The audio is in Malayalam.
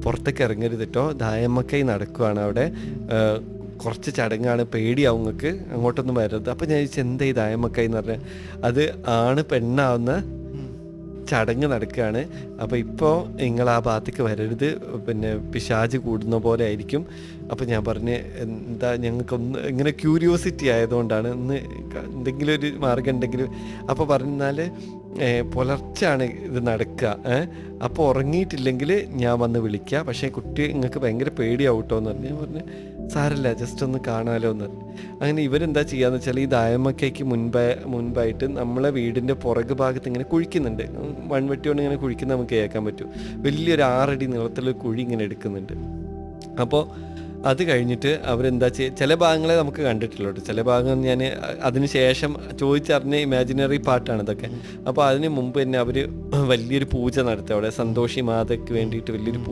പുറത്തേക്ക് ഇറങ്ങരുത് കേട്ടോ, ദായമ്മക്കൈ നടക്കുവാണ് അവിടെ, കുറച്ച് ചടങ്ങാണ്, പേടിയാവും നിങ്ങൾക്ക്, അങ്ങോട്ടൊന്നും വരരുത്. അപ്പം ഞാൻ ചോദിച്ചു എന്താ ഈ ദായമ്മക്കൈ എന്ന് പറഞ്ഞാൽ, അത് ആണ് പെണ്ണാവുന്ന ചടങ്ങ് നടക്കുകയാണ്. അപ്പോൾ ഇപ്പോൾ നിങ്ങൾ ആ ഭാഗത്തേക്ക് വരരുത്, പിന്നെ പിശാച് കൂടുന്ന പോലെ ആയിരിക്കും. അപ്പോൾ ഞാൻ പറഞ്ഞ് എന്താ ഞങ്ങൾക്കൊന്ന് ഇങ്ങനെ ക്യൂരിയോസിറ്റി ആയതുകൊണ്ടാണ്, ഒന്ന് എന്തെങ്കിലും ഒരു മാർഗം ഉണ്ടെങ്കിൽ. അപ്പോൾ പറഞ്ഞാൽ പുലർച്ചെയാണ് ഇത് നടക്കുക, അപ്പോൾ ഉറങ്ങിയിട്ടില്ലെങ്കിൽ ഞാൻ വന്ന് വിളിക്കുക, പക്ഷേ കുട്ടി നിങ്ങൾക്ക് ഭയങ്കര പേടിയാവും കേട്ടോ എന്ന് പറഞ്ഞു. ഞാൻ പറഞ്ഞു സാരല്ല, ജസ്റ്റ് ഒന്ന് കാണാമല്ലോ എന്ന് പറഞ്ഞു. അങ്ങനെ ഇവരെന്താ ചെയ്യാന്ന് വെച്ചാൽ ഈ ദായമ്മക്കയ്ക്ക് മുൻപായിട്ട് നമ്മളെ വീടിൻ്റെ പുറകു ഭാഗത്ത് ഇങ്ങനെ കുഴിക്കുന്നുണ്ട്, മൺവെട്ടി കൊണ്ട് ഇങ്ങനെ കുഴിക്കുന്നത് നമുക്ക് കേൾക്കാൻ പറ്റും. വലിയൊരു 6 അടി നീളത്തിലൊരു കുഴി ഇങ്ങനെ എടുക്കുന്നുണ്ട്. അപ്പോൾ അത് കഴിഞ്ഞിട്ട് അവരെന്താ ചെയ്യുക, ചില ഭാഗങ്ങളെ നമുക്ക് കണ്ടിട്ടില്ല കേട്ടോ, ചില ഭാഗങ്ങൾ ഞാൻ അതിന് ശേഷം ചോദിച്ചറിഞ്ഞ ഇമാജിനറി പാട്ടാണ് ഇതൊക്കെ. അപ്പോൾ അതിന് മുമ്പ് തന്നെ അവർ വലിയൊരു പൂജ നടത്തി അവിടെ, സന്തോഷി മാതയ്ക്ക് വേണ്ടിയിട്ട് വലിയൊരു